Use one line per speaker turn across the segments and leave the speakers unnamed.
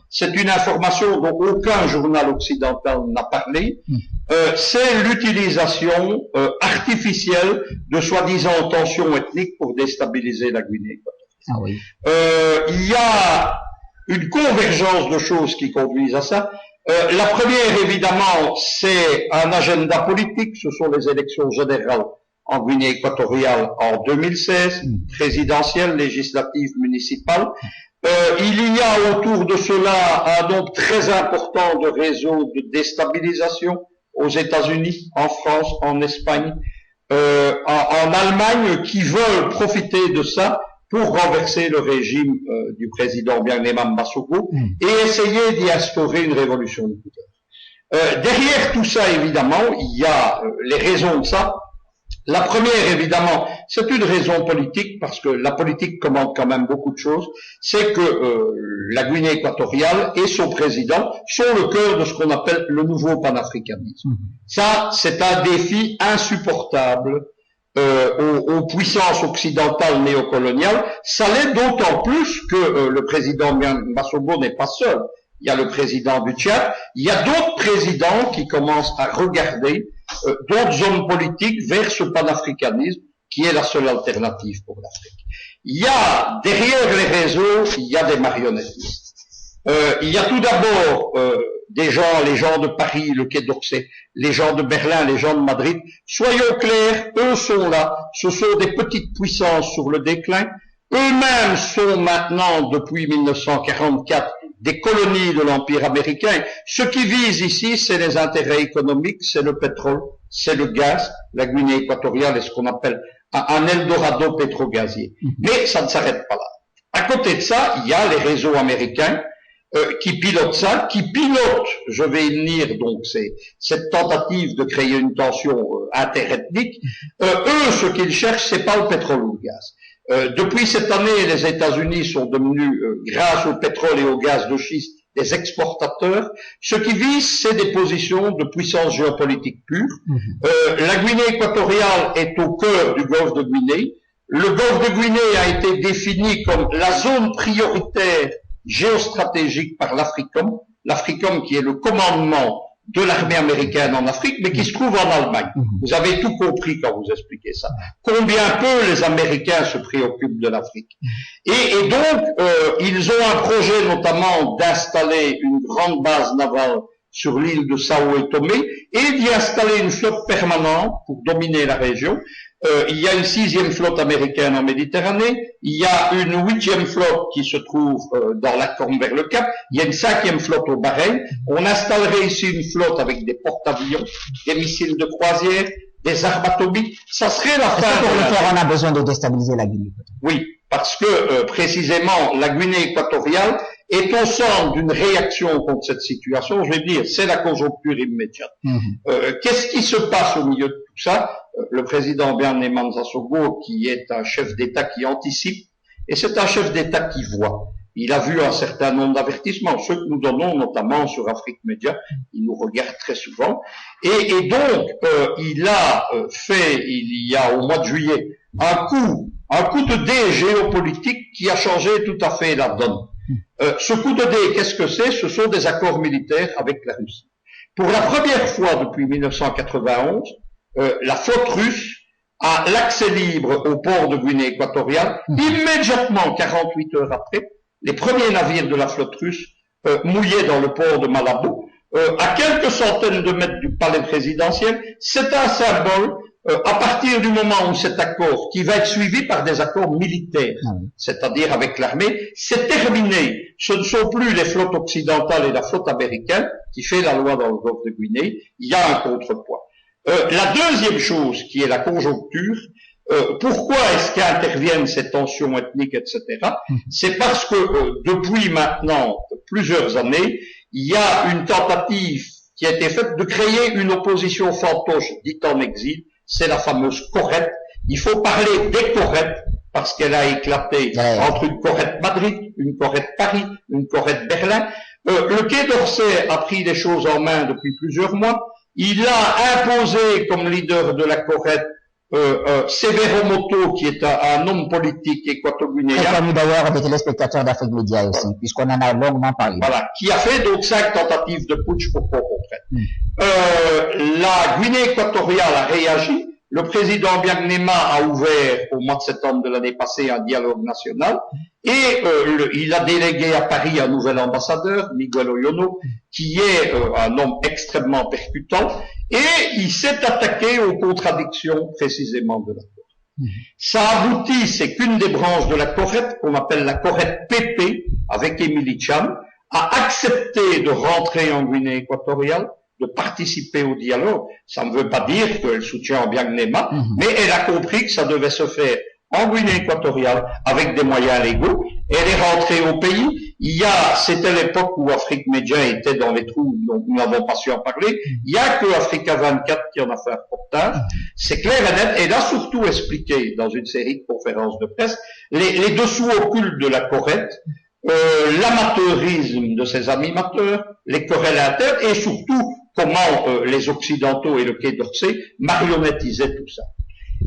c'est une information dont aucun journal occidental n'a parlé, c'est l'utilisation artificielle de soi-disant tensions ethniques pour déstabiliser la Guinée équatoriale.
Ah oui.
Il y a une convergence de choses qui conduisent à ça. La première, évidemment, c'est un agenda politique, ce sont les élections générales en Guinée équatoriale en 2016, présidentielle, législative, municipale. Il y a autour de cela un nombre très important de réseaux de déstabilisation aux États-Unis, en France, en Espagne, en Allemagne, qui veulent profiter de ça pour renverser le régime du président Birnéman Massogo et essayer d'y instaurer une révolution de couleur. Derrière tout ça, évidemment, il y a les raisons de ça. La première, évidemment, c'est une raison politique, parce que la politique commande quand même beaucoup de choses, c'est que la Guinée équatoriale et son président sont le cœur de ce qu'on appelle le nouveau panafricanisme. Ça, c'est un défi insupportable aux puissances occidentales néocoloniales. Ça l'est d'autant plus que le président Massogo n'est pas seul. Il y a le président du Tchad, il y a d'autres présidents qui commencent à regarder d'autres hommes politiques vers ce panafricanisme qui est la seule alternative pour l'Afrique. Il y a derrière les réseaux, il y a des marionnettistes. Il y a tout d'abord des gens, les gens de Paris, le Quai d'Orsay, les gens de Berlin, les gens de Madrid. Soyons clairs, eux sont là, ce sont des petites puissances sur le déclin. Eux-mêmes sont maintenant, depuis 1944, des colonies de l'Empire américain. Ce qui vise ici, c'est les intérêts économiques, c'est le pétrole, c'est le gaz. La Guinée équatoriale est ce qu'on appelle un Eldorado pétrogazier. Mais ça ne s'arrête pas là. À côté de ça, il y a les réseaux américains qui pilotent ça, qui pilotent, je vais y venir, donc c'est cette tentative de créer une tension interethnique. Eux, ce qu'ils cherchent, c'est pas le pétrole ou le gaz. Depuis cette année, les États-Unis sont devenus, grâce au pétrole et au gaz de schiste, des exportateurs. Ce qui vise, c'est des positions de puissance géopolitique pure. La Guinée équatoriale est au cœur du golfe de Guinée. Le golfe de Guinée a été défini comme la zone prioritaire géostratégique par l'Africom. L'Africom qui est le commandement de l'armée américaine en Afrique, mais qui se trouve en Allemagne. Vous avez tout compris quand vous expliquez ça. Combien peu les Américains se préoccupent de l'Afrique. Et donc, ils ont un projet notamment d'installer une grande base navale sur l'île de Sao et Tomé et d'y installer une flotte permanente pour dominer la région. Il y a une 6e flotte américaine en Méditerranée, il y a une 8e flotte qui se trouve dans la Corne vers le Cap, il y a une 5e flotte au Bahreïn. On installerait ici une flotte avec des porte-avions, des missiles de croisière, des armes atomiques. Ça serait la fin.
Pour le faire, on a besoin de déstabiliser la Guinée.
Oui, parce que précisément la Guinée équatoriale est au centre d'une réaction contre cette situation. Je vais dire, c'est la conjoncture immédiate. Qu'est-ce qui se passe au milieu de tout ça? Le président Birnéman Massogo, qui est un chef d'État qui anticipe, et c'est un chef d'État qui voit. Il a vu un certain nombre d'avertissements, ceux que nous donnons notamment sur Afrique Média, il nous regarde très souvent, et donc il a fait, il y a au mois de juillet, un coup de dé géopolitique qui a changé tout à fait la donne. Ce coup de dé, qu'est-ce que c'est? Ce sont des accords militaires avec la Russie. Pour la première fois depuis 1991, la flotte russe a l'accès libre au port de Guinée équatoriale. Immédiatement, 48 heures après, les premiers navires de la flotte russe mouillaient dans le port de Malabo, à quelques centaines de mètres du palais présidentiel. C'est un symbole. À partir du moment où cet accord, qui va être suivi par des accords militaires, c'est-à-dire avec l'armée, c'est terminé. Ce ne sont plus les flottes occidentales et la flotte américaine qui fait la loi dans le golfe de Guinée. Il y a un contrepoids. La deuxième chose qui est la conjoncture, pourquoi est-ce qu'interviennent ces tensions ethniques, etc. C'est parce que depuis maintenant plusieurs années, il y a une tentative qui a été faite de créer une opposition fantoche dite en exil. C'est la fameuse Corrette. Il faut parler des Correttes parce qu'elle a éclaté entre une Corrette Madrid, une Corrette Paris, une Corrette Berlin. Le Quai d'Orsay a pris les choses en main depuis plusieurs mois. Il a imposé comme leader de la Corrette Severo Moto, qui est un homme politique équato-guinéen.
Très connu d'ailleurs des téléspectateurs d'Afrique Média aussi, puisqu'on en a longuement parlé.
Voilà, qui a fait donc 5 tentatives de putsch pour qu'on comprenne. La Guinée équatoriale a réagi. Le président Biagnema a ouvert au mois de septembre de l'année passée un dialogue national et il a délégué à Paris un nouvel ambassadeur, Miguel Oyono, qui est un homme extrêmement percutant et il s'est attaqué aux contradictions précisément de la Corée. Ça aboutit, c'est qu'une des branches de la Corée, qu'on appelle la Corée PP, avec Émilie Cham, a accepté de rentrer en Guinée équatoriale, de participer au dialogue. Ça ne veut pas dire qu'elle soutient Biagnema, mais elle a compris que ça devait se faire en Guinée équatoriale avec des moyens légaux. Elle est rentrée au pays. C'était l'époque où Afrique Média était dans les trous, donc nous n'avons pas su en parler. Il y a que Africa 24 qui en a fait un reportage. C'est clair et net. Elle a surtout expliqué dans une série de conférences de presse les dessous occultes de la Corée, l'amateurisme de ses animateurs, les querelles internes et surtout comment les Occidentaux et le Quai d'Orsay marionnettisaient tout ça.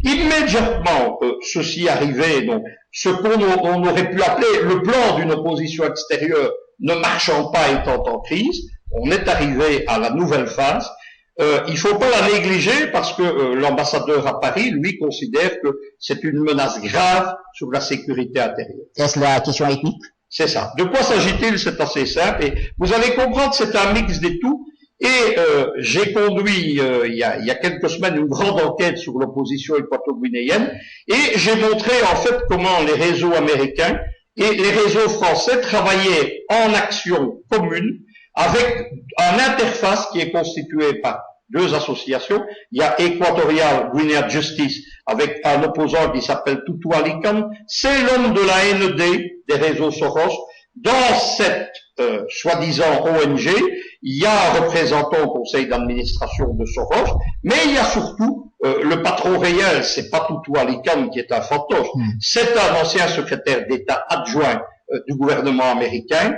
Immédiatement, ceci arrivait, donc, ce qu'on aurait pu appeler le plan d'une opposition extérieure ne marchant pas étant en crise, on est arrivé à la nouvelle phase. Il ne faut pas la négliger parce que l'ambassadeur à Paris, lui, considère que c'est une menace grave sur la sécurité intérieure.
Est-ce la question ethnique?
C'est ça. De quoi s'agit-il? C'est assez simple. Et vous allez comprendre, c'est un mix des tout. Et j'ai conduit il y a quelques semaines une grande enquête sur l'opposition équato-guinéenne et j'ai montré en fait comment les réseaux américains et les réseaux français travaillaient en action commune avec une interface qui est constituée par 2 associations. Il y a Equatorial Guinea Justice avec un opposant qui s'appelle Tutu Alican. C'est l'homme de la NED des réseaux Soros. Dans cette soi-disant ONG, il y a un représentant au conseil d'administration de Soros, mais il y a surtout le patron réel, c'est pas Tutu Alican qui est un fantoche, c'est un ancien secrétaire d'État adjoint du gouvernement américain,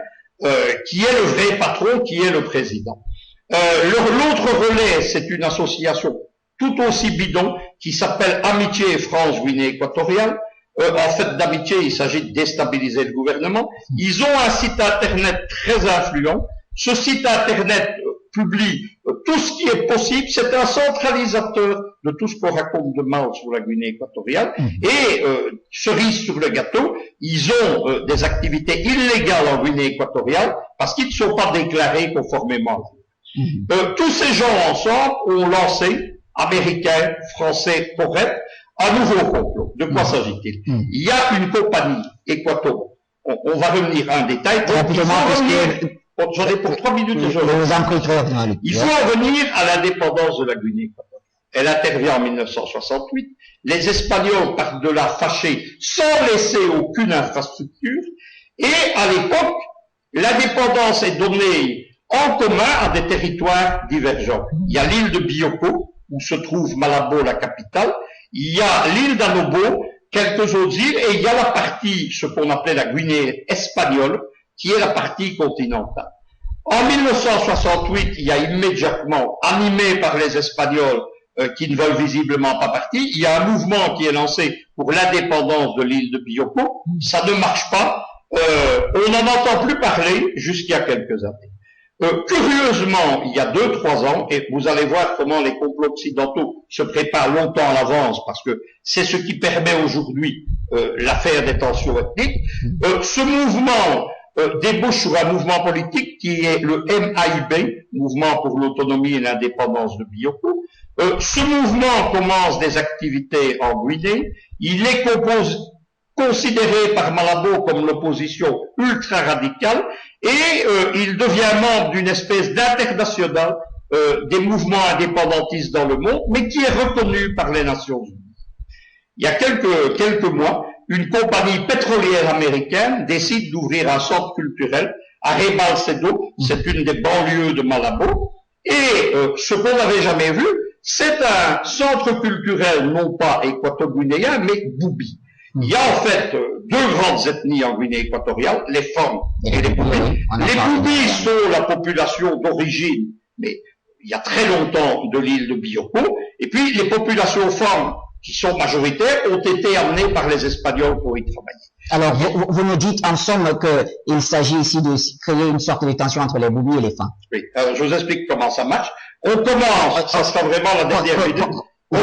qui est le vrai patron, qui est le président. L'autre relais, c'est une association tout aussi bidon qui s'appelle Amitié France-Guinée équatoriale. En fait, d'amitié, il s'agit de déstabiliser le gouvernement. Ils ont un site internet très influent. Ce site internet publie tout ce qui est possible. C'est un centralisateur de tout ce qu'on raconte de mal sur la Guinée équatoriale. Et cerise sur le gâteau, ils ont des activités illégales en Guinée équatoriale parce qu'ils ne sont pas déclarés conformément. Tous ces gens ensemble ont lancé, Américains, Français, Correct, un nouveau complot. De quoi s'agit-il? Il y a une compagnie équato. On va revenir à un détail. J'en ai pour 3 minutes. Il faut en venir à l'indépendance de la Guinée équatoriale. Elle intervient en 1968. Les Espagnols partent de là fâchés sans laisser aucune infrastructure. Et à l'époque, l'indépendance est donnée en commun à des territoires divergents. Il y a l'île de Bioko, où se trouve Malabo, la capitale. Il y a l'île d'Anobo, quelques autres îles, et il y a la partie, ce qu'on appelait la Guinée espagnole, qui est la partie continentale. En 1968, il y a immédiatement, animé par les Espagnols, qui ne veulent visiblement pas partir, il y a un mouvement qui est lancé pour l'indépendance de l'île de Bioko. Ça ne marche pas. On n'en entend plus parler jusqu'il y a quelques années. Curieusement, il y a 2-3 ans, et vous allez voir comment les complots occidentaux se préparent longtemps à l'avance, parce que c'est ce qui permet aujourd'hui l'affaire des tensions ethniques, ce mouvement débouche sur un mouvement politique qui est le MAIB, Mouvement pour l'autonomie et l'indépendance de Bioko. Ce mouvement commence des activités en Guinée, il est considéré par Malabo comme l'opposition ultra-radicale, et il devient membre d'une espèce d'international des mouvements indépendantistes dans le monde, mais qui est reconnu par les Nations Unies. Il y a quelques mois, une compagnie pétrolière américaine décide d'ouvrir un centre culturel à Rebalcedo, c'est une des banlieues de Malabo, et ce qu'on n'avait jamais vu, c'est un centre culturel non pas équato-guinéen, mais boubi. Il y a en fait 2 grandes ethnies en Guinée équatoriale, les Fang et les Boubis. Les Boubis sont la population d'origine, mais il y a très longtemps, de l'île de Bioko, et puis les populations Fang qui sont majoritaires, ont été amenés par les Espagnols pour y travailler.
Alors, vous nous dites en somme qu'il s'agit ici de créer une sorte de tension entre les Boubous et les femmes.
Oui, alors je vous explique comment ça marche. On commence, ça sera vraiment la dernière vidéo, on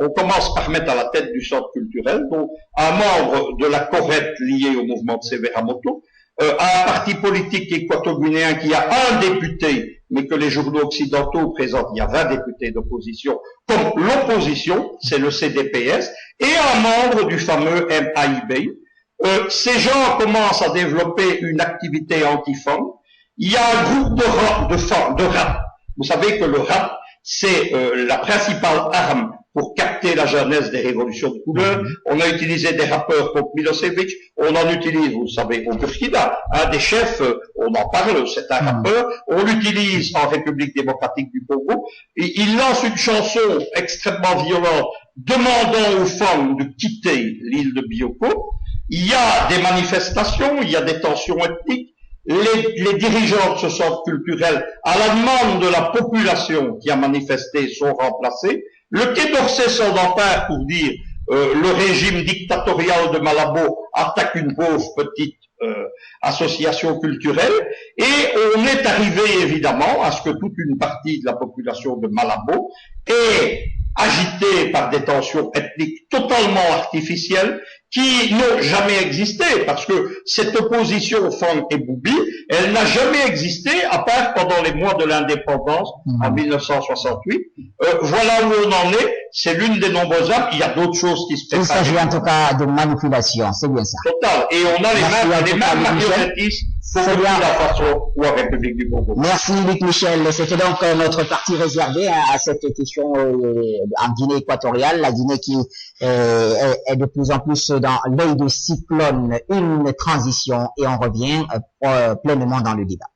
commence par mettre à la tête du centre culturel, donc un membre de la Corrette lié au mouvement de Severamoto, un parti politique équato-guinéen qui a un député, mais que les journaux occidentaux présentent, il y a 20 députés d'opposition, comme l'opposition, c'est le CDPS, et un membre du fameux MAIB. Ces gens commencent à développer une activité anti-femme. Il y a un groupe de rap. Vous savez que le rap, c'est la principale arme pour capter la jeunesse des révolutions de couleur. On a utilisé des rappeurs comme Milosevic, on en utilise, vous savez, au Burkina, un des chefs, on en parle, c'est un rappeur, on l'utilise en République démocratique du Congo, et il lance une chanson extrêmement violente demandant aux femmes de quitter l'île de Bioko. Il y a des manifestations, il y a des tensions ethniques. Les dirigeants de ce centre culturel, à la demande de la population qui a manifesté, sont remplacés. Le Quai d'Orsay s'en empare pour dire le régime dictatorial de Malabo attaque une pauvre petite association culturelle, et on est arrivé évidemment à ce que toute une partie de la population de Malabo est agitée par des tensions ethniques totalement artificielles qui n'ont jamais existé, parce que cette opposition Fang et Boubi, elle n'a jamais existé, à part pendant les mois de l'indépendance en 1968. Voilà où on en est, c'est l'une des nombreuses armes, il y a d'autres choses qui se préparent.
Il s'agit en tout cas de manipulation, c'est bien ça.
Total, et on a les mêmes marionnettistes pour la façon ou en République du Congo.
Merci Luc Michel, c'était donc notre partie réservée à cette question en Guinée équatoriale, la Guinée qui est de plus en plus dans l'œil de cyclone, une transition, et on revient pleinement dans le débat.